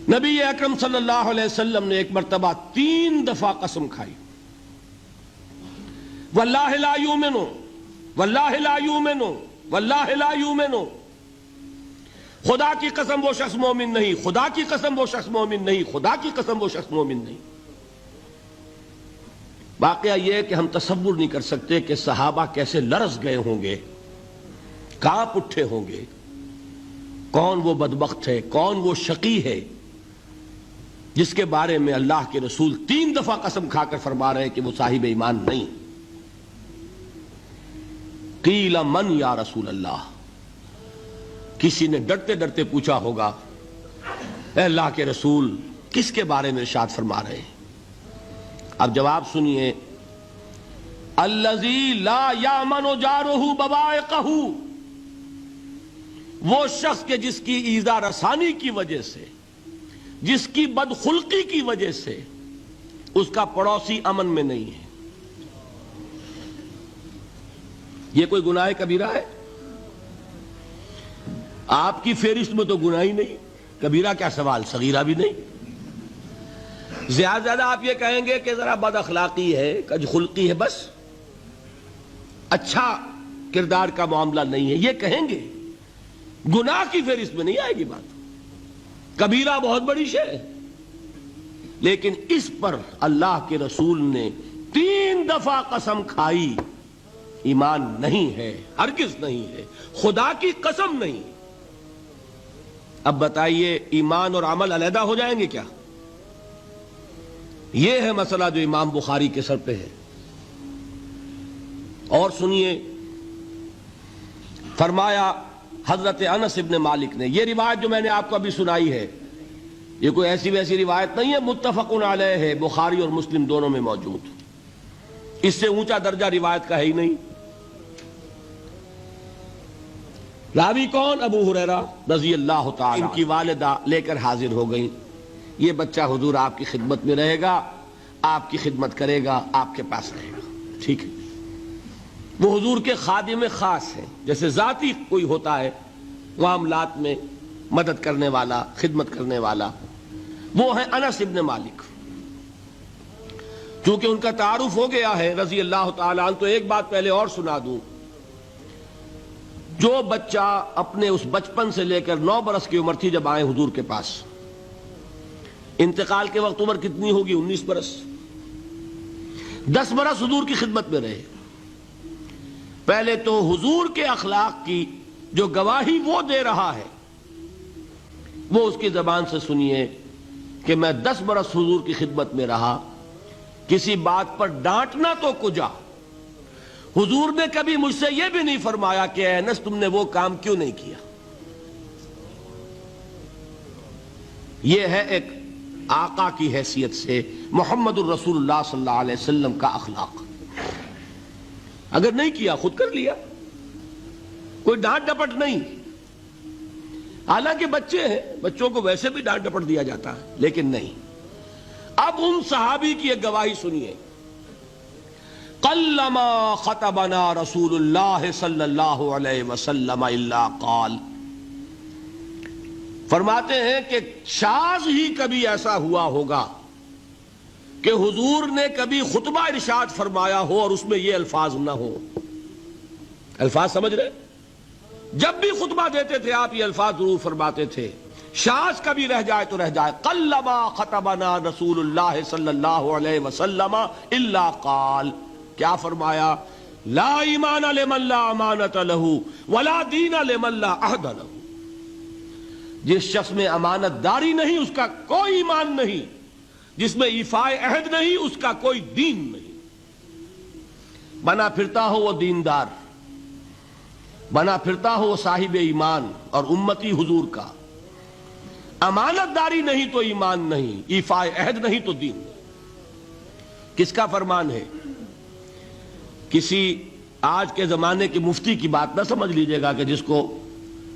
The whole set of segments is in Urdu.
نبی اکرم صلی اللہ علیہ وسلم نے ایک مرتبہ 3 دفعہ قسم کھائی، واللہ لا یؤمنو، واللہ لا یؤمنو، واللہ لا یؤمنو، خدا کی قسم وہ شخص مومن نہیں، خدا کی قسم وہ شخص مومن نہیں، خدا کی قسم وہ شخص مومن نہیں۔ واقعہ یہ ہے کہ ہم تصور نہیں کر سکتے کہ صحابہ کیسے لرز گئے ہوں گے، کانپ اٹھے ہوں گے، کون وہ بدبخت ہے، کون وہ شقی ہے جس کے بارے میں اللہ کے رسول 3 دفعہ قسم کھا کر فرما رہے ہیں کہ وہ صاحب ایمان نہیں۔ قیل من یا رسول اللہ، کسی نے ڈرتے ڈرتے پوچھا ہوگا اے اللہ کے رسول کس کے بارے میں ارشاد فرما رہے ہیں؟ اب جواب سنیے، الذی لا یامن جارہ بوائقہ، وہ شخص کے جس کی ایذا رسانی کی وجہ سے، جس کی بدخلقی کی وجہ سے اس کا پڑوسی امن میں نہیں ہے۔ یہ کوئی گناہ کبیرہ ہے؟ آپ کی فہرست میں تو گناہ ہی نہیں، کبیرہ کیا سوال، صغیرہ بھی نہیں۔ زیادہ آپ یہ کہیں گے کہ ذرا بد اخلاقی ہے، کج خلقی ہے، بس اچھا کردار کا معاملہ نہیں ہے، یہ کہیں گے، گناہ کی فہرست میں نہیں آئے گی بات۔ کبیرہ بہت بڑی شے ہے، لیکن اس پر اللہ کے رسول نے 3 دفعہ قسم کھائی، ایمان نہیں ہے، ہرگز نہیں ہے، خدا کی قسم نہیں۔ اب بتائیے ایمان اور عمل علیحدہ ہو جائیں گے کیا؟ یہ ہے مسئلہ جو امام بخاری کے سر پہ ہے۔ اور سنیے، فرمایا حضرت انس ابن مالک نے، یہ روایت جو میں نے آپ کو ابھی سنائی ہے یہ کوئی ایسی ویسی روایت نہیں ہے، متفق علیہ ہے، بخاری اور مسلم دونوں میں موجود، اس سے اونچا درجہ روایت کا ہے ہی نہیں۔ راوی کون؟ ابو ہریرہ رضی اللہ تعالی، ان کی والدہ لے کر حاضر ہو گئیں، یہ بچہ حضور آپ کی خدمت میں رہے گا، آپ کی خدمت کرے گا، آپ کے پاس رہے گا، ٹھیک ہے۔ وہ حضور کے خادم خاص ہیں، جیسے ذاتی کوئی ہوتا ہے معاملات میں مدد کرنے والا، خدمت کرنے والا، وہ ہیں انس ابن مالک۔ چونکہ ان کا تعارف ہو گیا ہے رضی اللہ تعالیٰ عنہ، تو ایک بات پہلے اور سنا دوں، جو بچہ اپنے اس بچپن سے لے کر 9 برس کی عمر تھی جب آئے حضور کے پاس، انتقال کے وقت عمر کتنی ہوگی؟ 19 برس، 10 برس حضور کی خدمت میں رہے۔ پہلے تو حضور کے اخلاق کی جو گواہی وہ دے رہا ہے وہ اس کی زبان سے سنیے کہ میں 10 برس حضور کی خدمت میں رہا، کسی بات پر ڈانٹنا تو کجا، حضور نے کبھی مجھ سے یہ بھی نہیں فرمایا کہ اے انس تم نے وہ کام کیوں نہیں کیا۔ یہ ہے ایک آقا کی حیثیت سے محمد الرسول اللہ صلی اللہ علیہ وسلم کا اخلاق۔ اگر نہیں کیا خود کر لیا، کوئی ڈانٹ ڈپٹ نہیں۔ حالانکہ بچے ہیں، بچوں کو ویسے بھی ڈانٹ ڈپٹ دیا جاتا ہے، لیکن نہیں۔ اب ان صحابی کی ایک گواہی سنیے، قلما خطبنا رسول اللہ صلی اللہ علیہ وسلم الا قال، فرماتے ہیں کہ شاذ ہی کبھی ایسا ہوا ہوگا کہ حضور نے کبھی خطبہ ارشاد فرمایا ہو اور اس میں یہ الفاظ نہ ہو۔ الفاظ سمجھ رہے؟ جب بھی خطبہ دیتے تھے آپ یہ الفاظ ضرور فرماتے تھے، شاذ کبھی رہ جائے تو رہ جائے، قلما خطبنا رسول اللہ صلی اللہ علیہ وسلم الا قال، کیا فرمایا؟ لا ایمان لمن لا امانت لہ ولا دین لمن لا عہد لہ، جس شخص میں امانت داری نہیں اس کا کوئی ایمان نہیں، جس میں ایفاء عہد نہیں اس کا کوئی دین نہیں۔ بنا پھرتا ہو وہ دیندار، بنا پھرتا ہو وہ صاحب ایمان اور امتی حضور کا، امانت داری نہیں تو ایمان نہیں، ایفاء عہد نہیں تو دین نہیں۔ کس کا فرمان ہے؟ کسی آج کے زمانے کے مفتی کی بات نہ سمجھ لیجئے گا کہ جس کو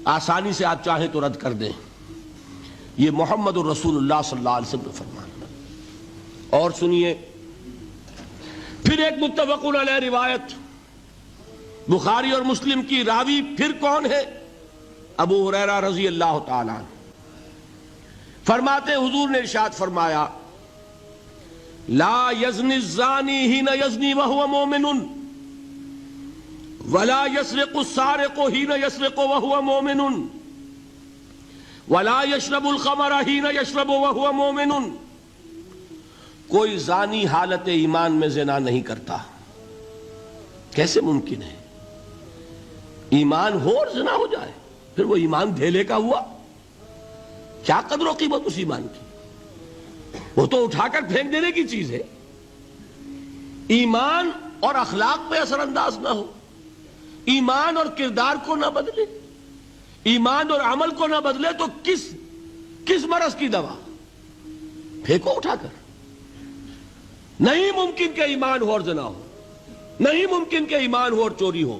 آسانی سے آپ چاہیں تو رد کر دیں، یہ محمد الرسول اللہ صلی اللہ علیہ وسلم کا فرمان۔ اور سنیے پھر ایک متفق علیہ روایت بخاری اور مسلم کی، راوی پھر کون ہے؟ ابو ہریرہ رضی اللہ تعالیٰ عنہ۔ فرماتے حضور نے ارشاد فرمایا لا یزنی الزانی حین یزنی وہو مومن ولا یسرق السارق حین یسرق وہو مومن ولا یشرب الخمر حین یشرب وہو مومن. کوئی زانی حالت ایمان میں زنا نہیں کرتا. کیسے ممکن ہے؟ ایمان ہو اور زنا ہو جائے، پھر وہ ایمان دھیلے کا ہوا؟ کیا قدر و قیمت اس ایمان کی؟ وہ تو اٹھا کر پھینک دینے کی چیز ہے. ایمان اور اخلاق پہ اثر انداز نہ ہو، ایمان اور کردار کو نہ بدلے، ایمان اور عمل کو نہ بدلے تو کس مرض کی دوا؟ پھینکو اٹھا کر. نہیں ممکن کہ ایمان ہو اور زنا ہو، نہیں ممکن کہ ایمان ہو اور چوری ہو.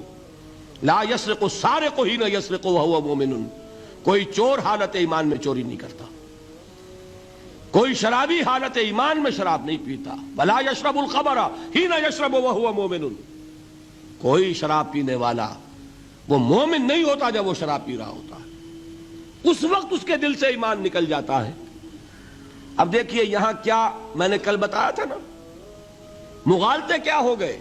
لا یسرق السارق حین یسرق وہو مومن. کوئی چور حالت ایمان میں چوری نہیں کرتا، کوئی شرابی حالت ایمان میں شراب نہیں پیتا. ولا یشرب الخمر حین یشرب وہو مومن. کوئی شراب پینے والا وہ مومن نہیں ہوتا جب وہ شراب پی رہا ہوتا ہے، اس وقت اس کے دل سے ایمان نکل جاتا ہے. اب دیکھیے یہاں کیا میں نے کل بتایا تھا نا، مغالطے کیا ہو گئے؟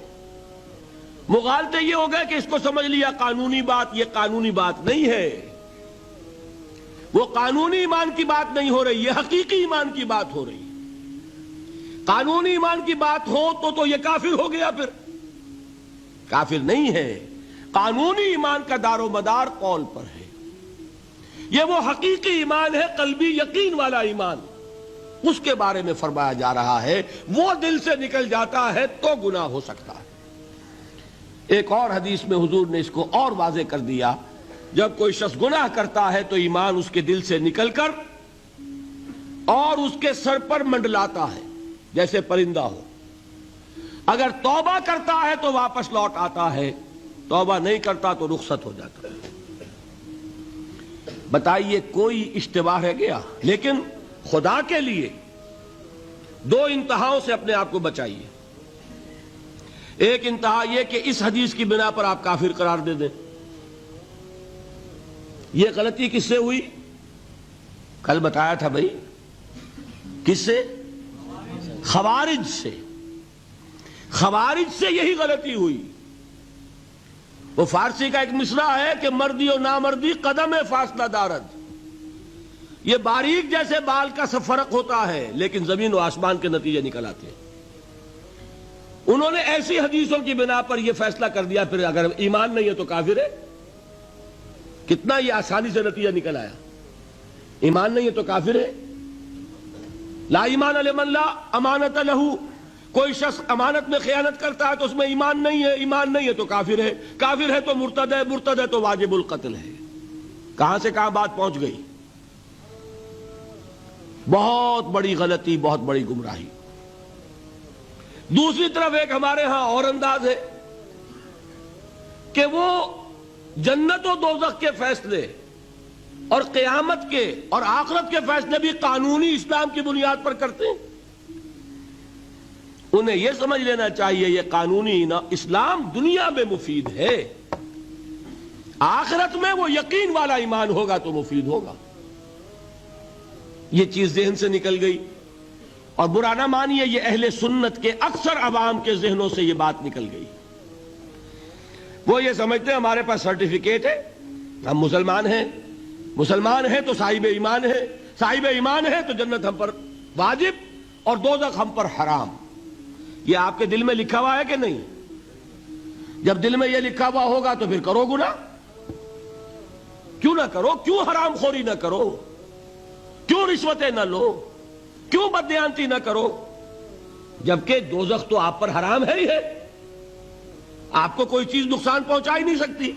مغالطے یہ ہو گئے کہ اس کو سمجھ لیا قانونی بات. یہ قانونی بات نہیں ہے، وہ قانونی ایمان کی بات نہیں ہو رہی، یہ حقیقی ایمان کی بات ہو رہی. قانونی ایمان کی بات ہو تو یہ کافر ہو گیا. پھر کافر نہیں ہے. قانونی ایمان کا دار و مدار قول پر ہے. یہ وہ حقیقی ایمان ہے، قلبی یقین والا ایمان. اس کے بارے میں فرمایا جا رہا ہے وہ دل سے نکل جاتا ہے تو گناہ ہو سکتا ہے. ایک اور حدیث میں حضور نے اس کو اور واضح کر دیا، جب کوئی شخص گناہ کرتا ہے تو ایمان اس کے دل سے نکل کر اور اس کے سر پر منڈلاتا ہے جیسے پرندہ ہو. اگر توبہ کرتا ہے تو واپس لوٹ آتا ہے، توبہ نہیں کرتا تو رخصت ہو جاتا ہے. بتائیے کوئی اشتباہ رہ گیا؟ لیکن خدا کے لیے دو انتہاؤں سے اپنے آپ کو بچائیے. ایک انتہا یہ کہ اس حدیث کی بنا پر آپ کافر قرار دے دیں. یہ غلطی کس سے ہوئی؟ کل بتایا تھا بھائی، کس سے؟ خوارج سے. خوارج سے یہی غلطی ہوئی. وہ فارسی کا ایک مصرع ہے کہ مردی و نامردی قدم فاصلہ دارد. یہ باریک جیسے بال کا سا فرق ہوتا ہے لیکن زمین و آسمان کے نتیجے نکل آتے ہیں. انہوں نے ایسی حدیثوں کی بنا پر یہ فیصلہ کر دیا پھر اگر ایمان نہیں ہے تو کافر ہے. کتنا یہ آسانی سے نتیجہ نکل آیا. ایمان نہیں ہے تو کافر ہے. لا ایمان لمن لا امانت لہو. کوئی شخص امانت میں خیانت کرتا ہے تو اس میں ایمان نہیں ہے، ایمان نہیں ہے تو کافر ہے. کافر ہے تو مرتد ہے، مرتد ہے تو واجب القتل ہے. کہاں سے کہاں بات پہنچ گئی؟ بہت بڑی غلطی، بہت بڑی گمراہی. دوسری طرف ایک ہمارے ہاں اور انداز ہے کہ وہ جنت و دوزخ کے فیصلے اور قیامت کے اور آخرت کے فیصلے بھی قانونی اسلام کی بنیاد پر کرتے ہیں. انہیں یہ سمجھ لینا چاہیے یہ قانونی اسلام دنیا میں مفید ہے، آخرت میں وہ یقین والا ایمان ہوگا تو مفید ہوگا. یہ چیز ذہن سے نکل گئی. اور برا نہ مانیے، یہ اہل سنت کے اکثر عوام کے ذہنوں سے یہ بات نکل گئی. وہ یہ سمجھتے ہیں ہمارے پاس سرٹیفکیٹ ہے، ہم مسلمان ہیں، مسلمان ہیں تو صاحب ایمان ہے، صاحب ایمان ہے تو جنت ہم پر واجب اور دوزخ ہم پر حرام. یہ آپ کے دل میں لکھا ہوا ہے کہ نہیں؟ جب دل میں یہ لکھا ہوا ہوگا تو پھر کرو گناہ. کیوں نہ کرو؟ کیوں حرام خوری نہ کرو؟ کیوں رشوتیں نہ لو؟ کیوں بددیانتی نہ کرو؟ جبکہ دوزخ تو آپ پر حرام ہے ہی ہے، آپ کو کوئی چیز نقصان پہنچا ہی نہیں سکتی.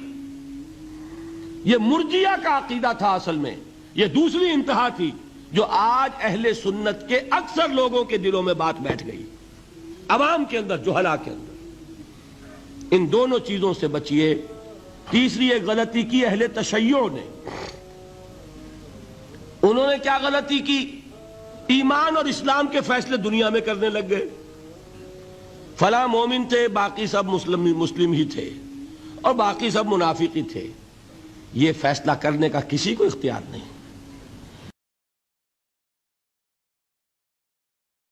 یہ مرجیہ کا عقیدہ تھا اصل میں. یہ دوسری انتہا تھی جو آج اہل سنت کے اکثر لوگوں کے دلوں میں بات بیٹھ گئی، عوام کے اندر، جہلا کے اندر. ان دونوں چیزوں سے بچیے. تیسری ایک غلطی کی اہل تشیع نے. انہوں نے کیا غلطی کی؟ ایمان اور اسلام کے فیصلے دنیا میں کرنے لگ گئے. فلاں مومن تھے، باقی سب مسلم ہی تھے اور باقی سب منافق ہی تھے. یہ فیصلہ کرنے کا کسی کو اختیار نہیں.